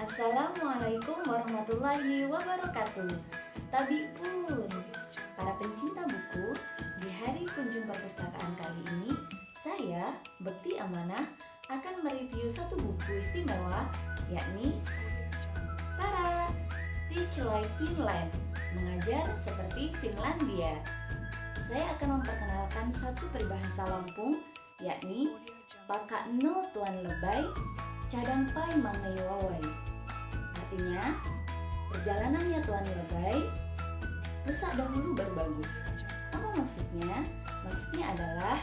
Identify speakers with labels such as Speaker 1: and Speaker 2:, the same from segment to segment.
Speaker 1: Assalamualaikum warahmatullahi wabarakatuh. Tabipun, para pencinta buku, di hari kunjung perpustakaan kali ini, saya, Bekti Amanah, akan mereview satu buku istimewa, yakni Tara, Teach Like Finland, mengajar seperti Finlandia. Saya akan memperkenalkan satu peribahasa Lampung, yakni Pakak no tuan lebay, cadang pai mangai wawai. Artinya, perjalanannya tuan lebay, rusak dahulu baru bagus. Apa maksudnya? Maksudnya adalah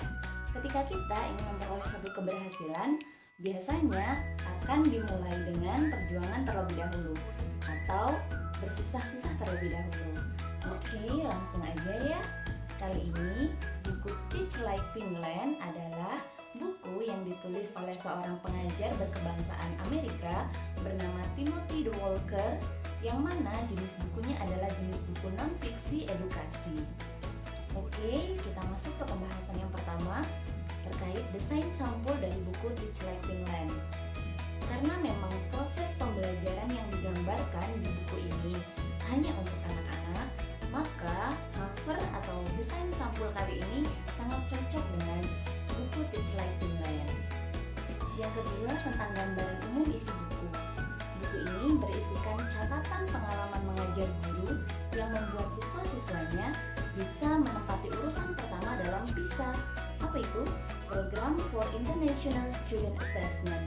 Speaker 1: ketika kita ingin memperoleh satu keberhasilan, biasanya akan dimulai dengan perjuangan terlebih dahulu atau bersusah-susah terlebih dahulu. Oke, langsung aja ya. Kali ini buku Teach Like Finland adalah buku yang ditulis oleh seorang pengajar berkebangsaan Amerika bernama Timothy D. Walker, yang mana jenis bukunya adalah jenis buku non-fiksi edukasi. Oke, kita masuk ke pembahasan yang pertama terkait desain sampul dari buku Teach Like Finland. Karena memang proses pembelajaran yang digambarkan di buku ini hanya untuk anak-anak, maka cover atau desain sampul kali ini sangat cocok dengan buku Teach Like Finland. Yang kedua, tentang gambaran umum isi buku. Buku ini berisikan catatan pengalaman mengajar guru yang membuat siswa-siswanya bisa menempati urutan pertama dalam PISA. Apa itu? Program for International Student Assessment.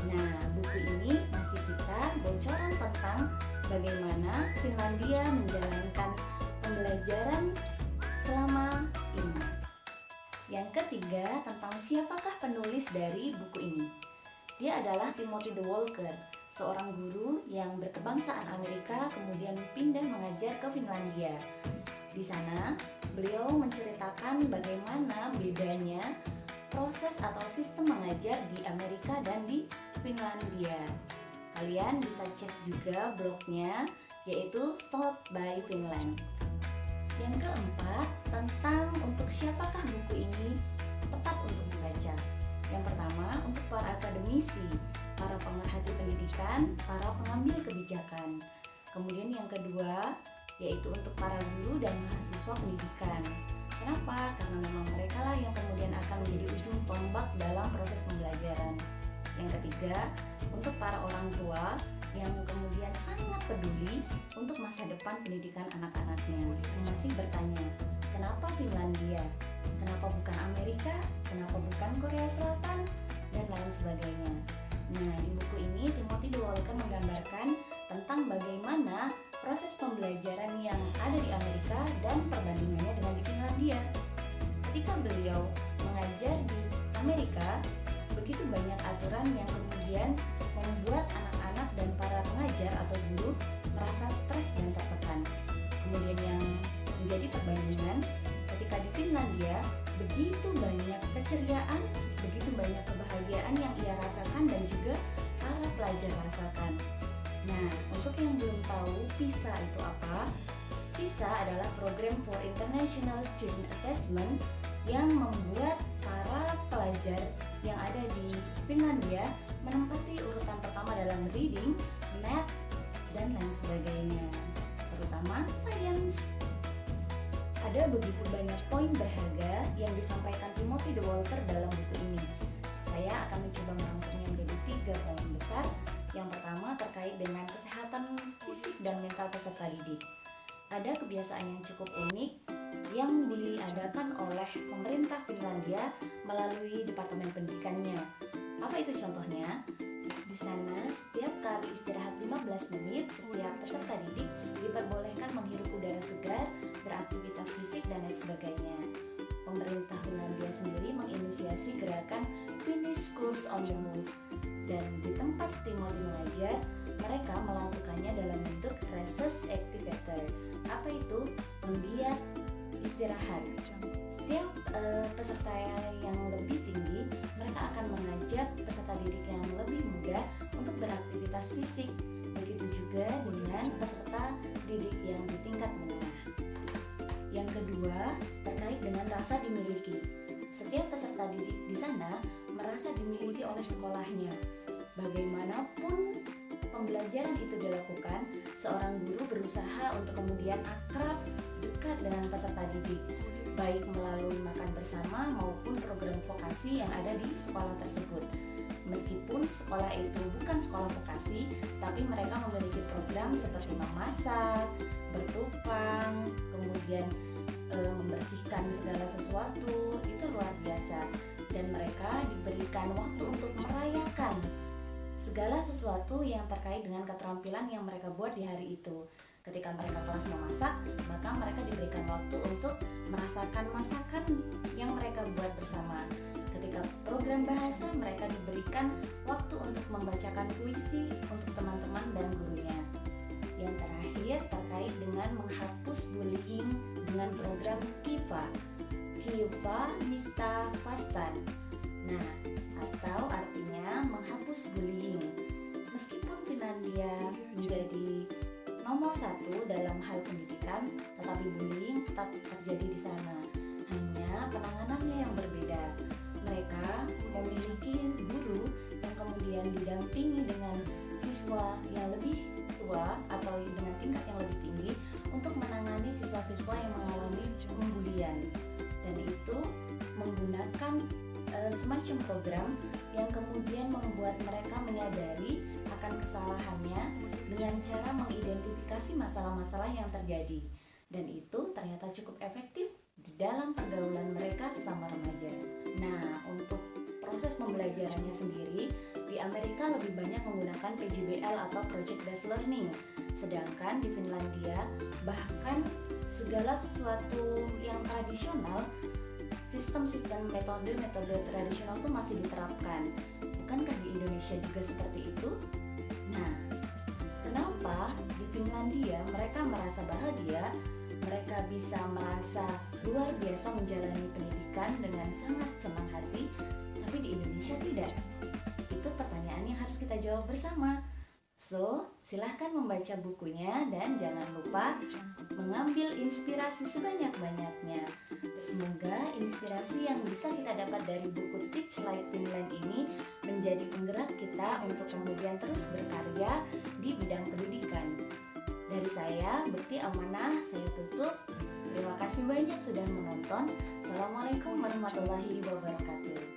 Speaker 1: Nah, buku ini ngasih kita bocoran tentang bagaimana Finlandia menjalankan pembelajaran selama ini. Yang ketiga, tentang siapakah penulis dari buku ini. Dia adalah Timothy D. Walker, seorang guru yang berkebangsaan Amerika kemudian pindah mengajar ke Finlandia. Di sana, beliau menceritakan bagaimana bedanya proses atau sistem mengajar di Amerika dan di Finlandia. Kalian bisa cek juga blognya, yaitu Taught by Finland. Yang keempat, tentang untuk siapakah buku ini tepat untuk dibaca. Yang pertama, untuk para akademisi, para pemerhati pendidikan, para pengambil kebijakan. Kemudian yang kedua, yaitu untuk para guru dan mahasiswa pendidikan. Kenapa? Karena memang mereka lah yang kemudian akan menjadi ujung tombak dalam proses pembelajaran. Yang ketiga, untuk para orang tua yang kemudian sangat peduli untuk masa depan pendidikan anak-anaknya. Yang masih bertanya, kenapa Finlandia? Kenapa bukan Amerika? Kenapa bukan Korea Selatan? Dan lain sebagainya. Nah, di buku ini Timothy D. Walker menggambarkan tentang bagaimana proses pembelajaran yang ada di Amerika dan perbandingannya dengan di Finlandia. Ketika beliau mengajar di Amerika, begitu banyak aturan yang kemudian membuat anak-anak dan para pengajar atau guru merasa stres dan tertekan. Kemudian yang menjadi perbandingan, ketika di Finlandia begitu banyak keceriaan, begitu banyak kebahagiaan yang ia rasakan dan juga para pelajar rasakan. Nah, untuk yang belum tahu PISA itu apa? PISA adalah Program for International Student Assessment yang membuat para pelajar yang ada di Finlandia menempati urutan pertama dalam reading, math, dan lain sebagainya, terutama science. Ada begitu banyak poin berharga yang disampaikan Timothy D. Walker dalam buku ini. Saya akan mencoba merangkumnya menjadi 3 poin besar. Yang pertama terkait dengan kesehatan fisik dan mental peserta didik. Ada kebiasaan yang cukup unik yang diadakan oleh pemerintah Finlandia melalui Departemen Pendidikannya. Apa itu contohnya? Di sana, setiap kali istirahat 15 menit, setiap peserta didik diperbolehkan menghirup udara segar, beraktivitas fisik, dan lain sebagainya. Pemerintah Finlandia sendiri menginisiasi gerakan Finnish Schools on the Move. Dan di tempat Timothy mengajar, mereka melakukannya dalam bentuk recess activator. Apa itu? Pembiat istirahat. Setiap peserta yang lebih tinggi, mereka akan mengajak peserta didik yang lebih muda untuk beraktivitas fisik. Begitu juga dengan peserta didik yang di tingkat menengah. Yang kedua, terkait dengan rasa dimiliki. Setiap peserta didik di sana merasa dimiliki oleh sekolahnya. Bagaimanapun pembelajaran itu dilakukan, seorang guru berusaha untuk kemudian akrab, dekat dengan peserta didik, baik melalui makan bersama maupun program vokasi yang ada di sekolah tersebut. Meskipun sekolah itu bukan sekolah vokasi, tapi mereka memiliki program seperti memasak, bertukang, kemudian membersihkan segala sesuatu, itu luar biasa. Dan mereka diberikan waktu untuk merayakan segala sesuatu yang terkait dengan keterampilan yang mereka buat di hari itu. Ketika mereka kelas memasak, maka mereka diberikan waktu untuk merasakan masakan yang mereka buat bersama. Ketika program bahasa, mereka diberikan waktu untuk membacakan puisi untuk teman-teman dan gurunya. Yang terakhir terkait dengan menghapus bullying dengan program KIFA, Kiva Mista Fastan. Nah, atau artinya menghapus bullying. Meskipun Finlandia menjadi nomor 1 dalam hal pendidikan, tetapi bullying tetap terjadi di sana. Hanya penanganannya yang berbeda. Mereka memiliki guru yang kemudian didampingi dengan siswa yang lebih tua atau dengan tingkat yang lebih tinggi untuk menangani siswa-siswa yang mengalami pembulian. Dan itu menggunakan semacam program yang kemudian membuat mereka menyadari akan kesalahannya dengan cara mengidentifikasi masalah-masalah yang terjadi. Dan itu ternyata cukup efektif di dalam pergaulan mereka sesama remaja. Nah, untuk proses pembelajarannya sendiri, di Amerika lebih banyak menggunakan PJBL atau Project Based Learning. Sedangkan di Finlandia, bahkan segala sesuatu yang tradisional, sistem-sistem metode tradisional itu masih diterapkan. Bukankah di Indonesia juga seperti itu? Nah, kenapa di Finlandia mereka merasa bahagia, mereka bisa merasa luar biasa menjalani pendidikan dengan sangat senang hati, tapi di Indonesia tidak? Itu pertanyaan yang harus kita jawab bersama. So, silahkan membaca bukunya dan jangan lupa mengambil inspirasi sebanyak-banyaknya. Semoga inspirasi yang bisa kita dapat dari buku Teach Like Finland ini menjadi penggerak kita untuk kemudian terus berkarya di bidang pendidikan. Dari saya, Bekti Amanah, saya tutup. Terima kasih banyak sudah menonton. Assalamualaikum warahmatullahi wabarakatuh.